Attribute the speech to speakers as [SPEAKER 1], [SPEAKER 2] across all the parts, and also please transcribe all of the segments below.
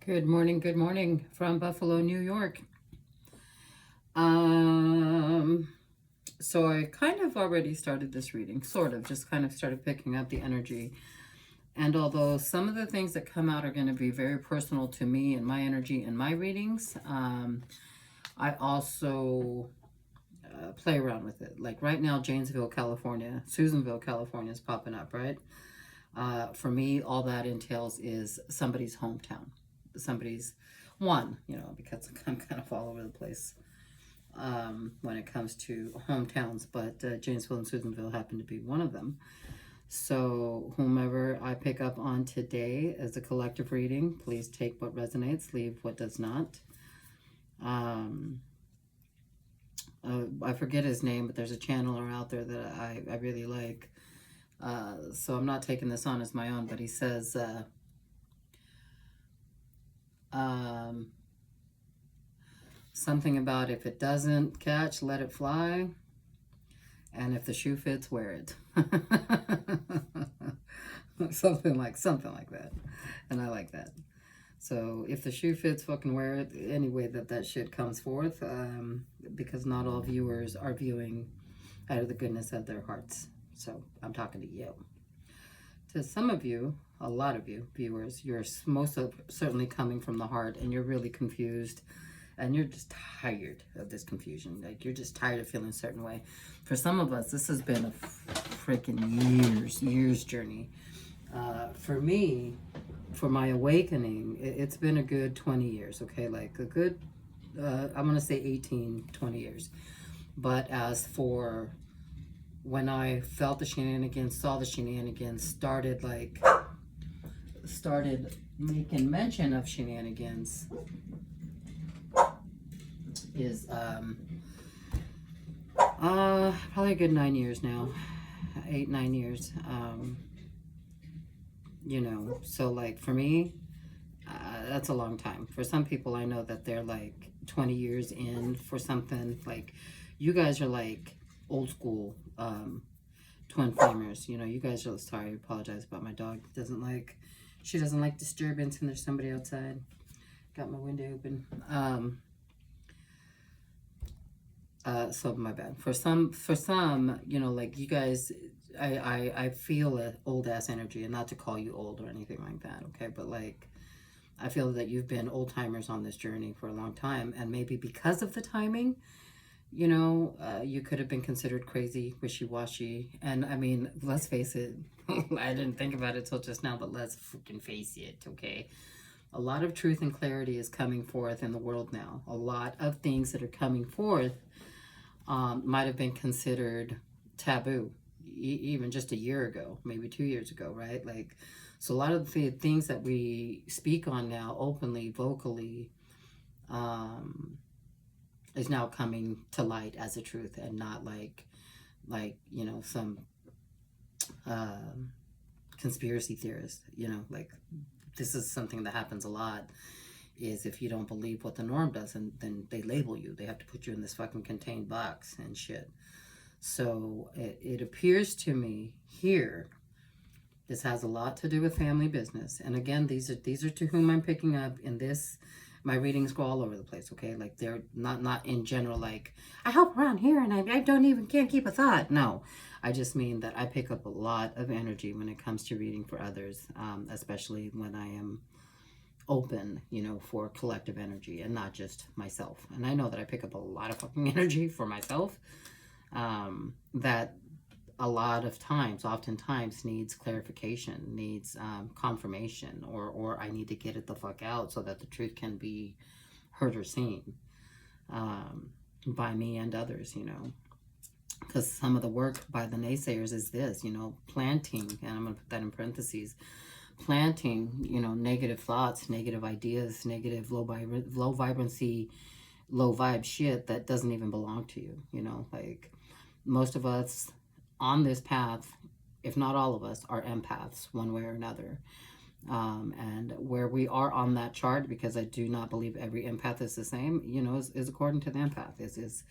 [SPEAKER 1] Good morning from Buffalo, New York. So I kind of already started this reading, sort of, just kind of started picking up the energy. And although some of the things that come out are going to be very personal to me and my energy and my readings, I also play around with it. Like right now, Janesville, California, Susanville, California is popping up, right? For me, all that entails is somebody's hometown, somebody's one, because I'm kind of all over the place when it comes to hometowns, but Janesville and Susanville happen to be one of them. So, whomever I pick up on today as a collective reading, please take what resonates, leave what does not. I forget his name, but there's a channeler out there that I really like. So I'm not taking this on as my own, but he says, something about if it doesn't catch, let it fly. And if the shoe fits, wear it. something like that. And I like that. So if the shoe fits, fucking wear it any way that shit comes forth. Because not all viewers are viewing out of the goodness of their hearts. So I'm talking to you. To some of you, a lot of you viewers, you're most certainly coming from the heart and you're really confused and you're just tired of this confusion. Like you're just tired of feeling a certain way. For some of us, this has been a freaking years journey. For me, for my awakening, it's been a good 20 years, okay? Like a good, I'm going to say 18, 20 years. But as for when I felt the shenanigans, saw the shenanigans, started making mention of shenanigans, is probably a good 9 years now, 8-9 years. So like for me, that's a long time. For some people, I know that they're like 20 years in for something. Like you guys are like old school twin flamers. You guys are, sorry, I apologize about my dog. She doesn't like disturbance and there's somebody outside. Got my window open. So my bad. For some, like you guys, I feel an old ass energy, and not to call you old or anything like that, okay? But like, I feel that you've been old timers on this journey for a long time, and maybe because of the timing, you could have been considered crazy, wishy-washy. And I mean, let's face it, I didn't think about it till just now, but let's freaking face it, okay? A lot of truth and clarity is coming forth in the world now. A lot of things that are coming forth might have been considered taboo even just a year ago, maybe 2 years ago, right? Like, so a lot of the things that we speak on now openly, vocally, is now coming to light as a truth, and not like some conspiracy theorist. Like this is something that happens a lot, is if you don't believe what the norm does, and then they label you. They have to put you in this fucking contained box and shit. So it appears to me here, this has a lot to do with family business. And again, these are to whom I'm picking up in this. My readings go all over the place, okay? Like they're not in general, like I help around here and I can't keep a thought. No, I just mean that I pick up a lot of energy when it comes to reading for others, especially when I am open, for collective energy and not just myself. And I know that I pick up a lot of fucking energy for myself, that a lot of times, oftentimes needs clarification, needs confirmation, or I need to get it the fuck out so that the truth can be heard or seen by me and others, because some of the work by the naysayers is this, planting, and I'm going to put that in parentheses, planting, negative thoughts, negative ideas, negative low vibrancy, low vibe shit that doesn't even belong to you. Like most of us on this path, if not all of us, are empaths one way or another. And where we are on that chart, because I do not believe every empath is the same, is according to the empath, is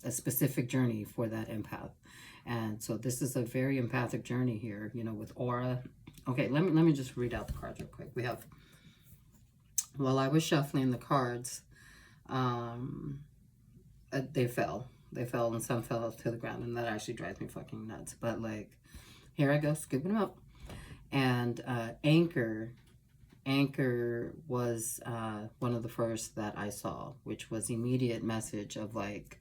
[SPEAKER 1] a specific journey for that empath. And so this is a very empathic journey here, with aura. Okay, let me just read out the cards real quick. We have while I was shuffling the cards, they fell. They fell, and some fell to the ground, and that actually drives me fucking nuts. But like, here I go, scooping them up. And Anchor was one of the first that I saw, which was immediate message of like,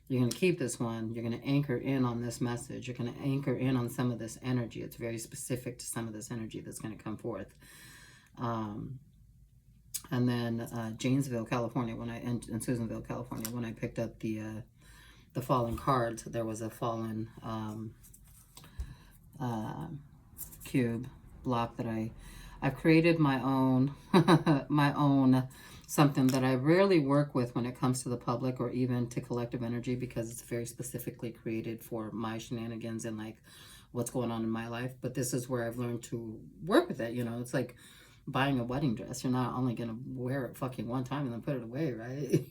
[SPEAKER 1] you're going to keep this one. You're going to anchor in on this message. You're going to anchor in on some of this energy. It's very specific to some of this energy that's going to come forth. And then Janesville, California, in Susanville, California, when I picked up the fallen cards, there was a fallen cube block that I've created my own my own something that I rarely work with when it comes to the public or even to collective energy, because it's very specifically created for my shenanigans and like what's going on in my life. But this is where I've learned to work with it. You know, it's like buying a wedding dress. You're not only gonna wear it fucking one time and then put it away, right?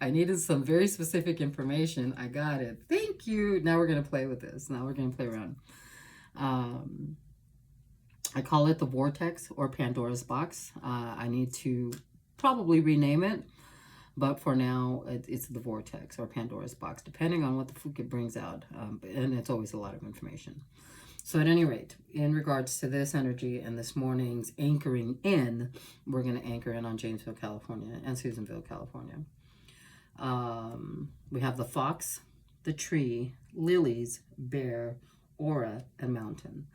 [SPEAKER 1] I needed some very specific information. I got it. Thank you. Now we're gonna play with this. Now we're gonna play around. I call it the Vortex or Pandora's Box. I need to probably rename it, but for now, it's the Vortex or Pandora's Box, depending on what the fuck it brings out. And it's always a lot of information. So at any rate, in regards to this energy and this morning's anchoring in, we're going to anchor in on Janesville, California and Susanville, California. We have the fox, the tree, lilies, bear, aura, and mountain.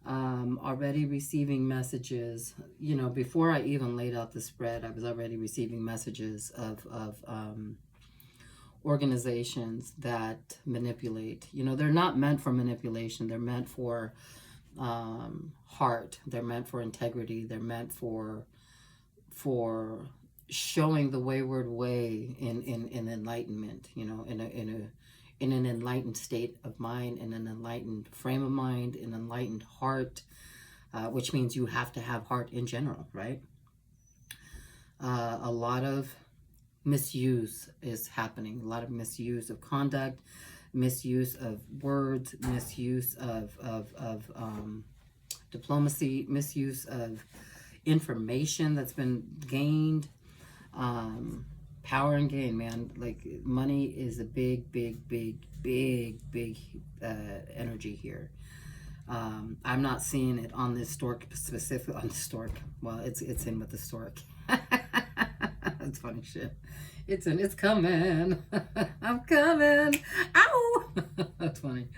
[SPEAKER 1] Already receiving messages, you know, before I even laid out the spread, I was already receiving messages of organizations that manipulate. You know, they're not meant for manipulation. They're meant for heart. They're meant for integrity. They're meant for showing the wayward way in enlightenment, you know, in an enlightened state of mind, in an enlightened frame of mind, an enlightened heart, which means you have to have heart in general, right? A lot of misuse is happening. A lot of misuse of conduct, misuse of words, misuse of diplomacy, misuse of information that's been gained. Power and gain, man. Like, money is a big energy here. I'm not seeing it on this stork specific, on the stork. Well, it's in with the stork. That's funny shit. It's coming. I'm coming. Ow! That's funny.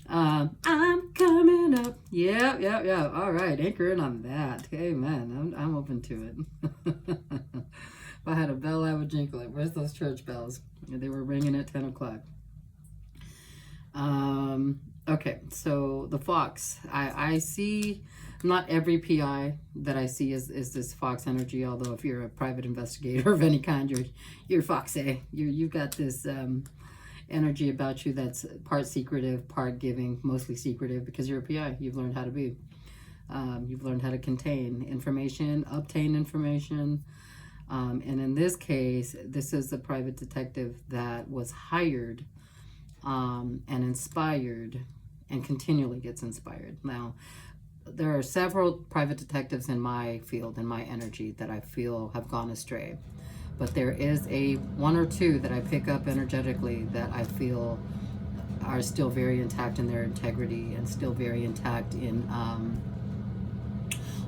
[SPEAKER 1] I'm coming up. Yeah. All right, anchor in on that. Hey, man, I'm open to it. If I had a bell, I would jingle it. Where's those church bells? They were ringing at 10 o'clock. Okay, so the fox. I see, not every PI that I see is this fox energy, although if you're a private investigator of any kind, you're foxy. You've got this energy about you that's part secretive, part giving, mostly secretive, because you're a PI. You've learned how to be. You've learned how to contain information, obtain information. And in this case, this is a private detective that was hired and inspired and continually gets inspired. Now, there are several private detectives in my field, in my energy, that I feel have gone astray. But there is one or two that I pick up energetically that I feel are still very intact in their integrity and still very intact in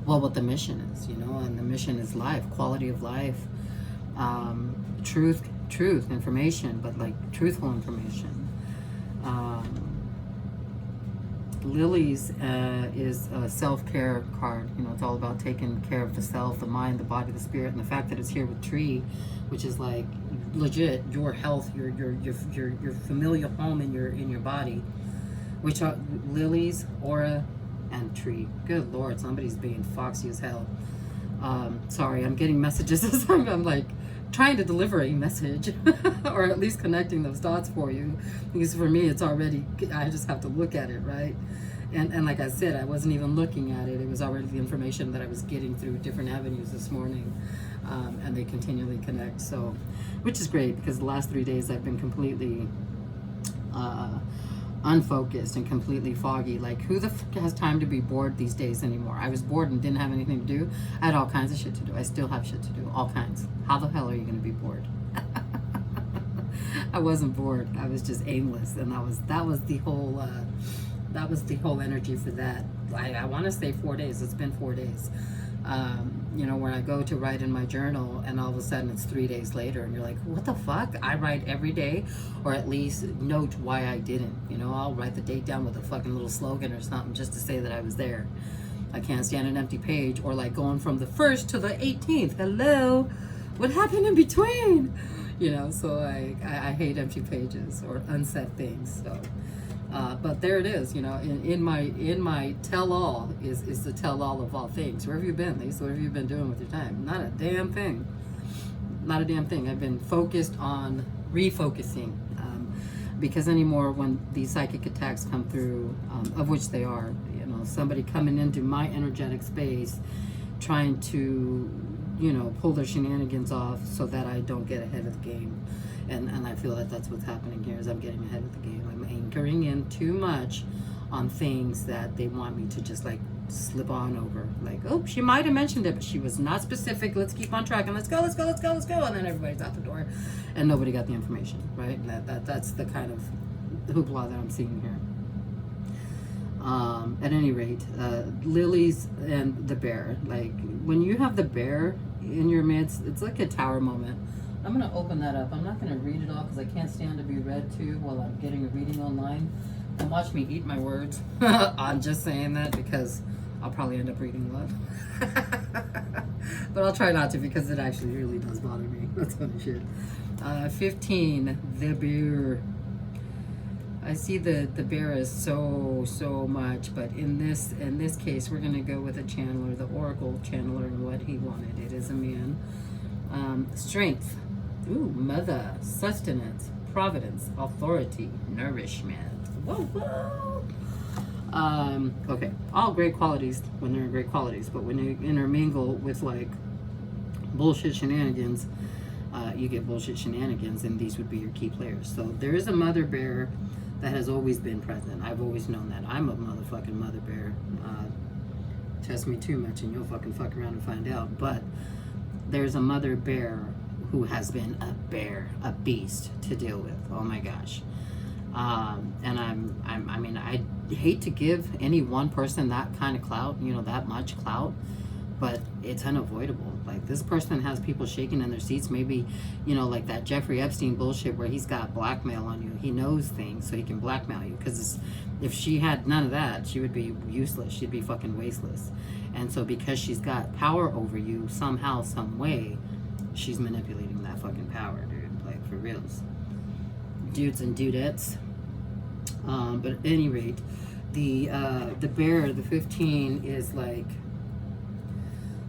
[SPEAKER 1] what the mission is, you know, and the mission is life, quality of life, truth, information, but like truthful information. Lilies is a self-care card. You know, it's all about taking care of the self, the mind, the body, the spirit, and the fact that it's here with tree, which is like legit your health, your familial home in your body, which are lilies, aura, and tree. Good Lord, somebody's being foxy as hell. Sorry, I'm getting messages as I'm like trying to deliver a message or at least connecting those dots for you, because for me it's already, I just have to look at it, right? And like I said, I wasn't even looking at it. It was already the information that I was getting through different avenues this morning, and they continually connect. So, which is great, because the last 3 days I've been completely unfocused and completely foggy. Like, who the fuck has time to be bored these days anymore? I was bored and didn't have anything to do. I had all kinds of shit to do. I still have shit to do, all kinds. How the hell are you going to be bored? I wasn't bored. I was just aimless, and that was the whole energy for that. I want to say 4 days. It's been 4 days. You know, when I go to write in my journal and all of a sudden it's 3 days later and you're like, what the fuck? I write every day, or at least note why I didn't. You know, I'll write the date down with a fucking little slogan or something just to say that I was there. I can't stand an empty page, or like going from the 1st to the 18th. Hello? What happened in between? You know, so I hate empty pages or unsaid things. So but there it is, you know, in my tell-all is the tell-all of all things. Where have you been, Lisa? What have you been doing with your time? Not a damn thing. Not a damn thing. I've been focused on refocusing, because anymore when these psychic attacks come through, of which they are, you know, somebody coming into my energetic space trying to, you know, pull their shenanigans off so that I don't get ahead of the game. And I feel that that's what's happening here, is I'm getting ahead of the game. I'm anchoring in too much on things that they want me to just like slip on over. Like, oh, she might have mentioned it, but she was not specific. Let's keep on track and let's go. And then everybody's out the door and nobody got the information, right? And that's the kind of hoopla that I'm seeing here. At any rate, lilies and the bear. Like, when you have the bear in your midst, it's like a tower moment. I'm going to open that up. I'm not going to read it all because I can't stand to be read to while I'm getting a reading online. And watch me eat my words. I'm just saying that because I'll probably end up reading one. But I'll try not to, because it actually really does bother me. That's funny shit. 15, the bear. I see the bear is so much, but in this case, we're going to go with a channeler, the oracle channeler, and what he wanted. It is a man. Strength. Ooh, mother, sustenance, providence, authority, nourishment. Whoa. Okay, all great qualities when they're great qualities, but when they intermingle with like bullshit shenanigans, you get bullshit shenanigans, and these would be your key players. So there is a mother bear that has always been present. I've always known that. I'm a motherfucking mother bear. Test me too much and you'll fucking fuck around and find out. But there's a mother bear who has been a beast to deal with. Oh my gosh. And I mean, I hate to give any one person that kind of clout, you know, that much clout, but it's unavoidable. Like, this person has people shaking in their seats. Maybe, you know, like that Jeffrey Epstein bullshit where he's got blackmail on you. He knows things so he can blackmail you. Because if she had none of that, she would be useless. She'd be fucking wasteless. And so because she's got power over you somehow, some way, she's manipulating that fucking power, dude. Like, for reals. Dudes and dudettes. But at any rate, the bear, the 15, is like,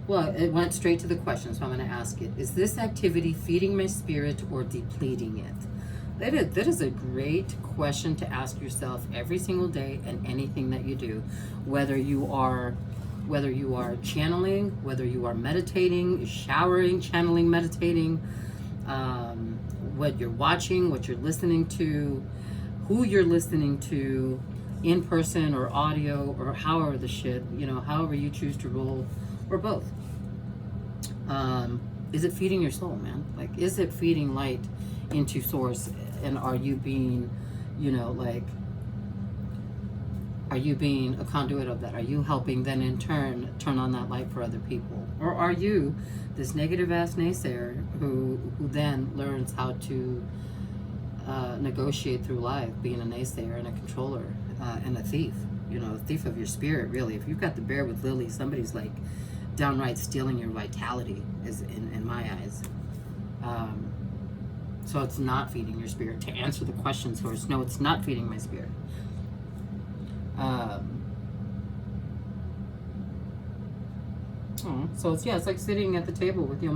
[SPEAKER 1] well, it went straight to the question, so I'm going to ask it. Is this activity feeding my spirit or depleting it? That is a great question to ask yourself every single day, and anything that you do, whether you are channeling, whether you are meditating, showering, channeling, meditating, what you're watching, what you're listening to, who you're listening to, in person or audio, or however the shit, you know, however you choose to roll, or both. Is it feeding your soul, man? Like, is it feeding light into source? And are you being, you know, like, are you being a conduit of that? Are you helping then in turn on that light for other people? Or are you this negative ass naysayer who then learns how to negotiate through life, being a naysayer and a controller, and a thief, you know, a thief of your spirit, really? If you've got the bear with Lily, somebody's like downright stealing your vitality, is in my eyes. So it's not feeding your spirit. To answer the question source, no, it's not feeding my spirit. So it's like sitting at the table with your